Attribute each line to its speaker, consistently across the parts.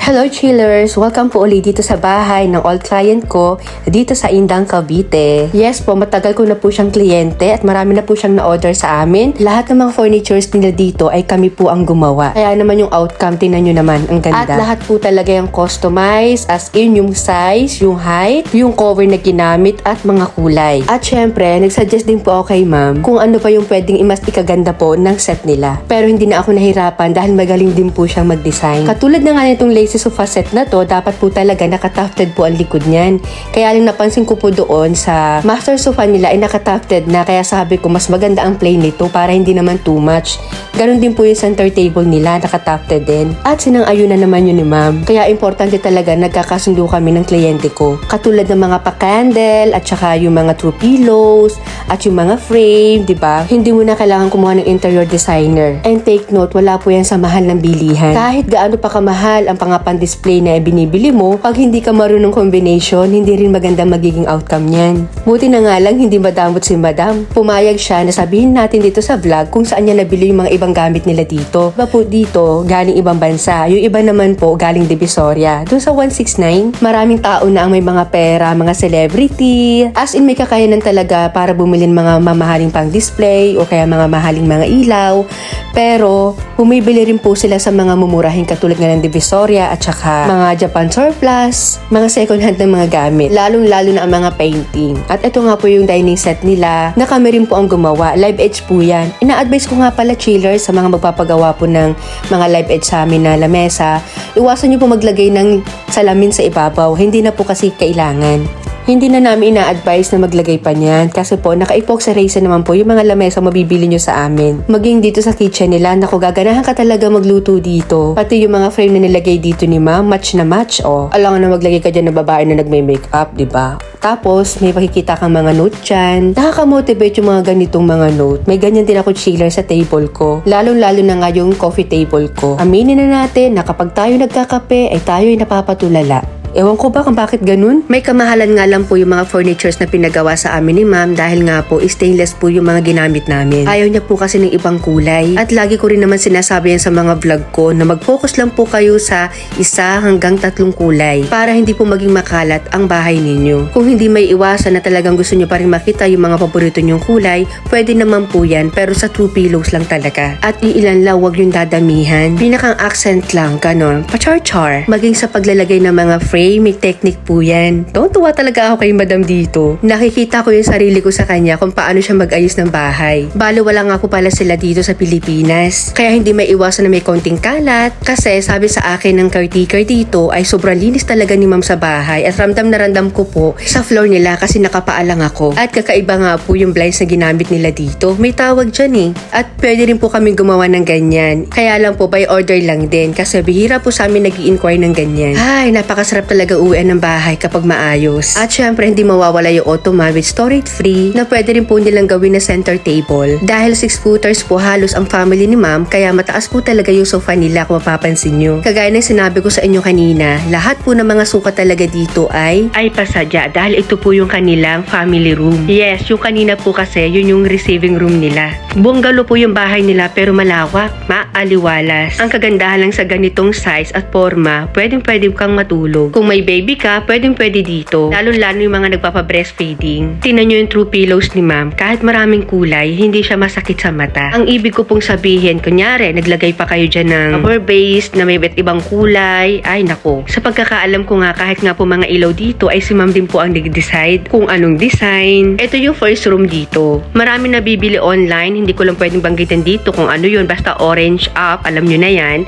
Speaker 1: Hello chillers! Welcome po ulit dito sa bahay ng old client ko dito sa Indang, Cavite. Yes po, matagal ko na po siyang kliyente at marami na po siyang na-order sa amin. Lahat ng mga furnitures nila dito ay kami po ang gumawa. Kaya naman yung outcome, tingnan nyo naman, ang ganda. At lahat po talaga yung customized, as in yung size, yung height, yung cover na ginamit at mga kulay. At syempre, nagsuggest din po ako kay ma'am kung ano pa yung pwedeng mas ikaganda po ng set nila. Pero hindi na ako nahirapan dahil magaling din po siyang mag-design. Katulad na nga nitong lace sofa set na to, dapat po talaga nakatufted po ang likod niyan. Kaya lang napansin ko po doon sa master sofa nila ay nakatufted na, kaya sabi ko mas maganda ang plain nito para hindi naman too much. Ganon din po yung center table nila, nakatufted din. At sinang-ayunan naman yun ni ma'am. Kaya importante talaga nagkakasundo kami ng kliyente ko. Katulad ng mga pa-candle at saka yung mga throw pillows at yung mga frame, di ba? Hindi mo na kailangan kumuha ng interior designer. And take note, wala po yan sa mahal ng bilihan. Kahit gaano pa kamahal ang pan-display na binibili mo, pag hindi ka marunong combination, hindi rin magandang magiging outcome niyan. Buti na nga lang hindi madamot si madam. Pumayag siya na sabihin natin dito sa vlog kung saan niya nabili yung mga ibang gamit nila dito. Iba po dito, galing ibang bansa. Yung iba naman po, galing Divisoria. Doon sa 169, maraming tao na ang may mga pera, mga celebrity. As in, may kakayanan talaga para bumili ng mga mamahaling pang display o kaya mga mahaling mga ilaw. Pero, bumibili rin po sila sa mga mumurahing katulad nga ng Divisoria at saka mga Japan surplus, mga second hand ng mga gamit, lalong-lalo na ang mga painting. At ito nga po yung dining set nila na kami rin po ang gumawa. Live edge po yan. Ina-advise ko nga pala chillers sa mga magpapagawa po ng mga live edge sa amin na lamesa, iwasan nyo po maglagay ng salamin sa ibabaw. Hindi na po kasi kailangan. Hindi na namin ina-advise na maglagay pa niyan kasi po naka-epoxy naman po yung mga lamesa mabibili nyo sa amin. Maging dito sa kitchen nila, naku, gaganahan ka talaga magluto dito. Pati yung mga frame na nilagay dito ni ma'am, match na match, oh. Alangan na maglagay ka dyan na babae na nagme-makeup, diba? Tapos, may makikita kang mga note dyan. Nakaka-motivate yung mga ganitong mga note. May ganyan din ako chiller sa table ko. Lalong-lalo na nga yung coffee table ko. Aminin na natin na kapag tayo nagkakape, ay tayo'y napapatulala. Ewan ko ba kung bakit ganun? May kamahalan nga lang po yung mga furnitures na pinagawa sa amin ni ma'am dahil nga po stainless po yung mga ginamit namin. Ayaw niya po kasi ng ibang kulay. At lagi ko rin naman sinasabi yan sa mga vlog ko na mag-focus lang po kayo sa 1 hanggang 3 kulay para hindi po maging makalat ang bahay ninyo. Kung hindi may iwasan na talagang gusto nyo pa rin makita yung mga paborito nyong kulay, pwede naman po yan pero sa true pillows lang talaga. At iilan lang, wag yung dadamihan. Pinakang accent lang, ganon. Pachar-char. Maging sa paglalagay ng mga frame, may technique po yan. Tuwa talaga ako kay madam dito. Nakikita ko yung sarili ko sa kanya kung paano siya mag-ayos ng bahay. Bale, wala nga po pala sila dito sa Pilipinas. Kaya hindi may iwasan na may konting kalat. Kasi sabi sa akin ng caretaker dito ay sobrang linis talaga ni ma'am sa bahay. At ramdam na ramdam ko po sa floor nila kasi nakapaalang ako. At kakaiba nga po yung blinds na ginamit nila dito. May tawag dyan eh. At pwede rin po kami gumawa ng ganyan. Kaya lang po by order lang din. Kasi bihira po sa amin nag-i-inquire ng ganyan. Ay, napakasarap talaga uwian ng bahay kapag maayos. At syempre, hindi mawawala yung ottoman with storage free na pwede rin po nilang gawin na center table. Dahil 6 footers po halos ang family ni ma'am, kaya mataas po talaga yung sofa nila kung mapapansin nyo. Kagaya ng sinabi ko sa inyo kanina, lahat po ng mga sukat talaga dito ay pasadya dahil ito po yung kanilang family room. Yes, yung kanina po kasi, yun yung receiving room nila. Bungalow po yung bahay nila pero malawak, maaliwalas. Ang kagandahan lang sa ganitong size at forma, pwede kang matulog. Kung may baby ka, pwede dito. Lalo-lalo yung mga nagpapa-breastfeeding. Tingnan nyo yung true pillows ni ma'am. Kahit maraming kulay, hindi siya masakit sa mata. Ang ibig ko pong sabihin, kunyari, naglagay pa kayo dyan ng cover base na may iba't ibang kulay. Ay, nako. Sa pagkakaalam ko nga, kahit nga po mga ilaw dito, ay si ma'am din po ang nag-decide kung anong design. Ito yung first room dito. Marami nabibili online. Hindi ko lang pwedeng banggitin dito kung ano yun. Basta orange up. Alam nyo na yan.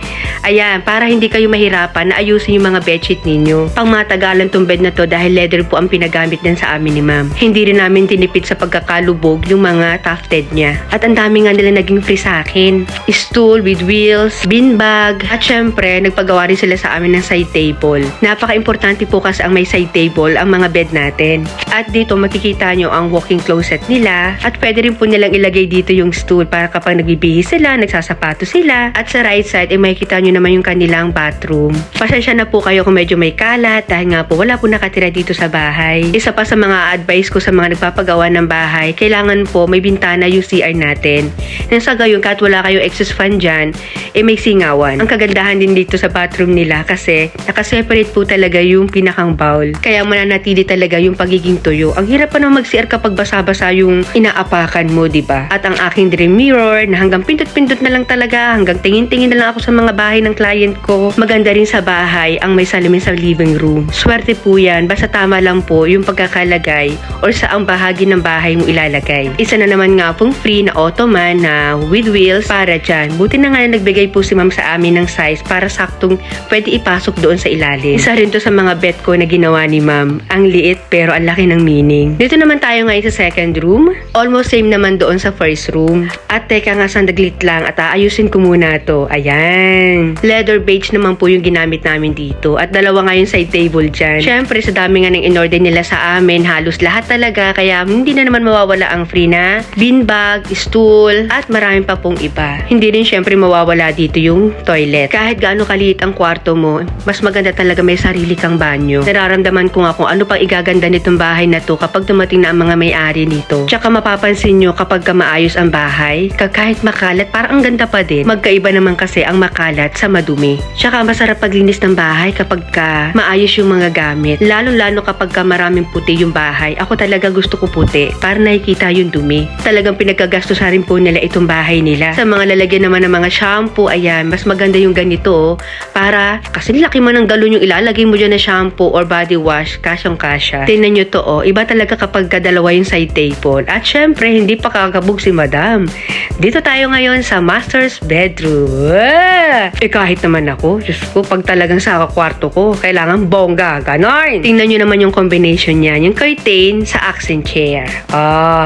Speaker 1: Ayan, para hindi kayo mahirapan na ayusin yung mga bedsheet ninyo. Pangmatagalan tong bed na to dahil leather po ang pinagamit din sa amin ni ma'am. Hindi rin namin tinipid sa pagkakalubog yung mga tufted niya. At ang dami nga nila naging free sa akin. Stool with wheels, bean bag, at syempre, nagpagawa rin sila sa amin ng side table. Napaka-importante po kasi ang may side table ang mga bed natin. At dito makikita nyo ang walk-in closet nila at pwede rin po nilang ilagay dito yung stool para kapag nagbibihis sila, nagsasapato sila. At sa right side, makikita nyo naman yung kanilang bathroom. Pasensya na po kayo kung medyo may kalat dahil nga po wala po nakatira dito sa bahay. Isa pa sa mga advice ko sa mga nagpapagawa ng bahay, kailangan po may bintana yung CR natin. Nang sa gayon, kahit wala kayong exhaust fan dyan, may singawan. Ang kagandahan din dito sa bathroom nila kasi nakaseparate po talaga yung pinakang bowl. Kaya mananatili talaga yung pagiging tuyo. Ang hirap pa naman mag-CR kapag basa-basa yung inaapakan mo, diba? At ang aking dream mirror na hanggang pindot-pindot na lang talaga, hanggang tingin-tingin na lang ako sa mga bahay ng client ko. Maganda rin sa bahay ang may salamin sa living room. Swerte po yan, basta tama lang po yung pagkakalagay or saang bahagi ng bahay mo ilalagay. Isa na naman nga pong free na ottoman na with wheels para dyan. Buti na nga na nagbigay po si ma'am sa amin ng size para saktong pwede ipasok doon sa ilalim. Isa rin to sa mga bet ko na ginawa ni ma'am. Ang liit pero ang laki ng meaning. Dito naman tayo ngayon sa second room. Almost same naman doon sa first room. At teka nga sandaglit lang at aayusin ko muna to. Ayan. Leather beige naman po yung ginamit namin dito. At dalawa nga yung side table dyan. Syempre sa dami nga ng in-order nila sa amin, halos lahat talaga. Kaya hindi na naman mawawala ang free na beanbag, stool, at marami pa pong iba. Hindi rin syempre mawawala dito yung toilet. Kahit gaano kaliit ang kwarto mo, mas maganda talaga may sarili kang banyo. Nararamdaman ko nga kung ano pang igaganda nitong bahay na to kapag dumating na ang mga may-ari nito. Tsaka mapapansin nyo kapag maayos ang bahay, kahit makalat, parang ang ganda pa din. Magkaiba naman kasi ang makalat sa madumi. Tsaka masarap paglinis ng bahay kapag maayos yung mga gamit. Lalo-lalo kapag maraming puti yung bahay. Ako talaga gusto ko puti para nakikita yung dumi. Talagang pinagkagastusan rin po nila itong bahay nila. Sa mga lalagyan naman ng mga shampoo, ayan, mas maganda yung ganito para, kasi laki man ng galon yung ilalagay mo dyan na shampoo or body wash, kasyang-kasya. Tingnan nyo to, iba talaga kapag dalawa yung side table. At syempre, hindi pa kakabog si madam. Dito tayo ngayon sa master's bedroom. Kahit naman ako, Diyos ko, pag talagang sa kwarto ko, kailangan bongga, ganon. Tingnan nyo naman yung combination niyan, yung curtain sa accent chair.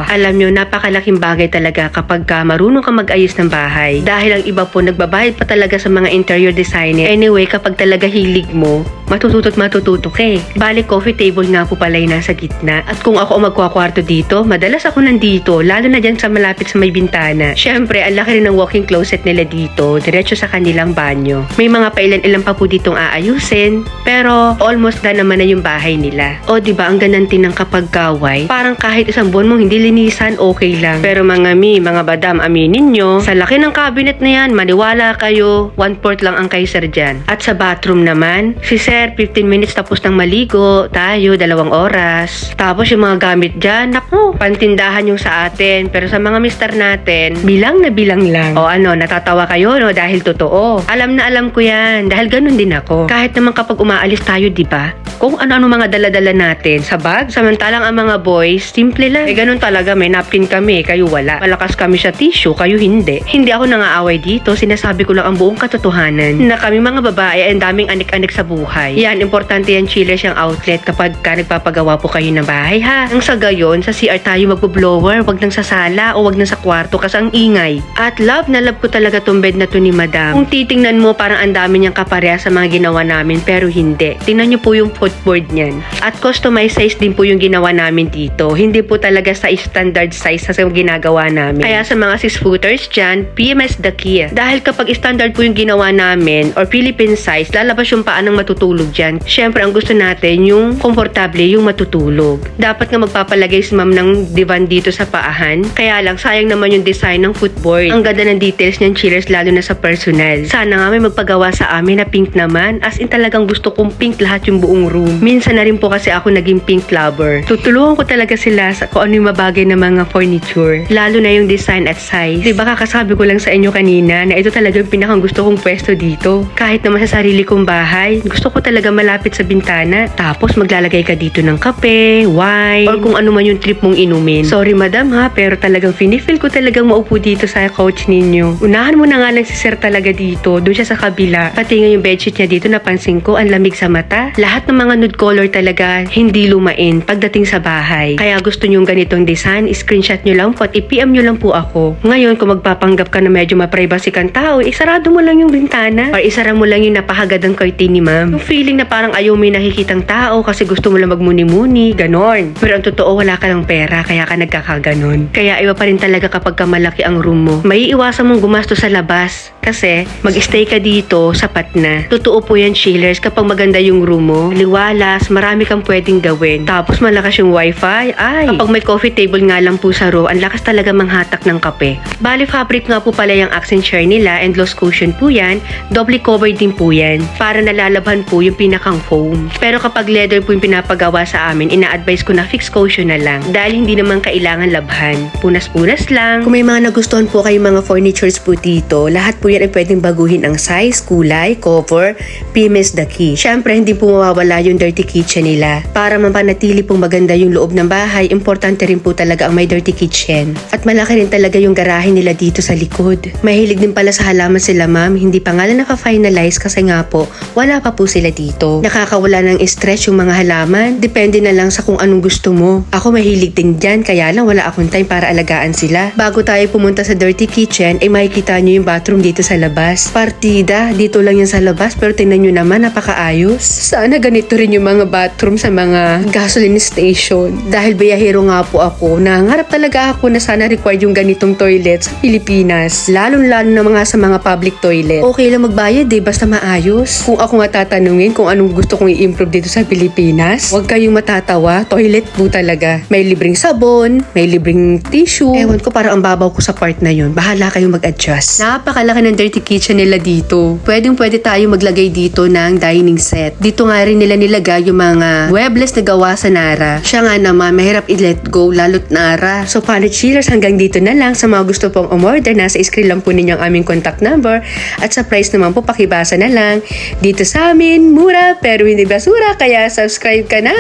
Speaker 1: Alam nyo, napakalaking bagay talaga kapag marunong ka mag-ayos ng bahay. Dahil ang iba po, nagbabayad pa talaga sa mga interior designer. Anyway, kapag talaga hilig mo, matututo ka eh. Bali, coffee table nga po pala yung nasa gitna. At kung ako magkakwarto dito, madalas ako nandito, lalo na dyan sa malapit sa may bintana. Syempre, ang laki rin ng walk-in closet nila dito, diretso sa kanilang banyo. May mga pailan-ilan pa po ditong aayusin, pero almost na naman na yung bahay nila. O diba, ang gananti ng kapag kaway, parang kahit isang buwan mong hindi linisan, okay lang. Pero mga badam, aminin nyo, sa laki ng cabinet na yan, maniwala kayo, 1/4 lang ang kay sir dyan. At sa bathroom naman, si sir, 15 minutes tapos ng maligo, tayo, 2 oras. Tapos yung mga gamit dyan, naku, pantindahan yung sa atin. Pero sa mga mister natin, bilang na bilang lang. O ano, natatawa kayo, no? Dahil totoo. Alam na alam ko yan, dahil ganun din ako. Kahit naman kapag umaalis tayo, diba? Kung ano-ano mga dala-dala natin sa bag, samantalang ang mga boys, simple lang. Ganun talaga, may napkin kami, kayo wala. Malakas kami sa tissue, kayo hindi. Hindi ako nangaaway dito, sinasabi ko lang ang buong katotohanan. Na kami mga babae ay ang daming anik-anik sa buhay. Yan, importante yan, chillers yung outlet kapag nagpapagawa po kayo ng bahay, ha? Ang sa gayon, sa CR tayo magbo-blower, wag nang sa sala o wag nang sa kwarto kasi ang ingay. At love na love ko talaga tong bed na to ni madam. Kung titingnan mo, parang ang dami niyang kapareha sa mga ginawa namin, pero hindi. Tingnan niyo po yung footboard niyan. At customized size din po yung ginawa namin dito. Hindi po talaga sa standard size sa ginagawa namin. Kaya sa mga 6-footers dyan, PMS the key. Dahil kapag standard po yung ginawa namin or Philippine size, lalabas yung paa ng matutulog dyan. Syempre, ang gusto natin yung komportable yung matutulog. Dapat nga magpapalagay si ma'am ng divan dito sa paahan. Kaya lang, sayang naman yung design ng footboard. Ang ganda ng details ng chillers lalo na sa personal. Sana nga may magpagawa sa amin na pink naman. As in talagang gusto kong pink lahat yung buong room. Minsan na rin po kasi ako naging pink lover. Tutulungan ko talaga sila sa kung ano yung mabagay na mga furniture. Lalo na yung design at size. Diba kakasabi ko lang sa inyo kanina na ito talaga yung pinakang gusto kong pwesto dito. Kahit naman sa sarili kong bahay, gusto ko talaga malapit sa bintana. Tapos maglalagay ka dito ng kape, wine, or kung ano man yung trip mong inumin. Sorry madam ha, pero talagang finifeel ko talagang maupo dito sa couch ninyo. Unahan mo na nga lang si sir talaga dito. Doon siya sa kabila. Pati nga yung bedsheet niya dito, napansin ko, ang lamig sa mata. Lahat ng mga nude color talaga hindi lumain pagdating sa bahay. Kaya gusto nyong ganitong design, screenshot nyo lang po at i-PM nyo lang po ako. Ngayon, kung magpapanggap ka na medyo ma-privacy kang tao, isarado mo lang yung bintana or isara mo lang yung napahagad ng curtain ni ma'am. Yung feeling na parang ayaw may nakikitang tao kasi gusto mo lang magmuni-muni, ganon. Pero ang totoo, wala ka ng pera kaya ka nagkakaganon. Kaya iba pa rin talaga kapag malaki ang room mo. May iwasan mong gumasto sa labas Kasi mag-stay ka dito, sapat na. Totoo po yan, chillers, kapag maganda yung room mo, liwalas, marami kang pwedeng gawin. Tapos malakas yung wifi, kapag may coffee table nga lang po sa row, ang lakas talaga manghatak ng kape. Bali fabric nga po pala yung accent chair nila and loose cushion po yan, doubly covered din po yan, para nalalabhan po yung pinakang foam. Pero kapag leather po yung pinapagawa sa amin, ina-advise ko na fixed cushion na lang, dahil hindi naman kailangan labhan. Punas-punas lang. Kung may mga nagustuhan po kayong mga furnitures po dito, lahat po yan ay pwedeng baguhin ang size, kulay, cover, PMS the key. Syempre, hindi po mawawala yung dirty kitchen nila. Para mapanatili pong maganda yung loob ng bahay, importante rin po talaga ang may dirty kitchen. At malaki rin talaga yung garahe nila dito sa likod. Mahilig din pala sa halaman sila ma'am, hindi pa nga lang naka-finalize kasi nga po, wala pa po sila dito. Nakakawala ng stress yung mga halaman, depende na lang sa kung anong gusto mo. Ako mahilig din dyan, kaya lang wala akong time para alagaan sila. Bago tayo pumunta sa dirty kitchen, ay makikita nyo yung bathroom dito sa labas. Partida, dito lang yan sa labas, pero tingnan nyo naman, napakaayos. Sana ganito rin yung mga bathroom sa mga gasoline station. Dahil biyahero nga po ako, nangarap talaga ako na sana required yung ganitong toilet sa Pilipinas. Lalo-lalo na mga sa mga public toilet. Okay lang magbayad basta maayos. Kung ako nga tatanungin kung anong gusto kong i-improve dito sa Pilipinas, huwag kayong matatawa, toilet po talaga. May libreng sabon, may libreng tissue. Ewan ko, parang ang babaw ko sa part na yun. Bahala kayong mag-adjust. Napakalaki ng dirty kitchen nila dito. Pwede tayo maglagay dito ng dining set. Dito nga rin nila nilagay yung mga webless na gawa sa Nara. Siya nga naman, mahirap i-let go, lalo't Nara. So, paano chillers, hanggang dito na lang. Sa mga gusto pong umorder, nasa screen lang po ninyo ang aming contact number. At sa price naman po, pakibasa na lang. Dito sa amin, mura pero hindi basura, kaya subscribe ka na!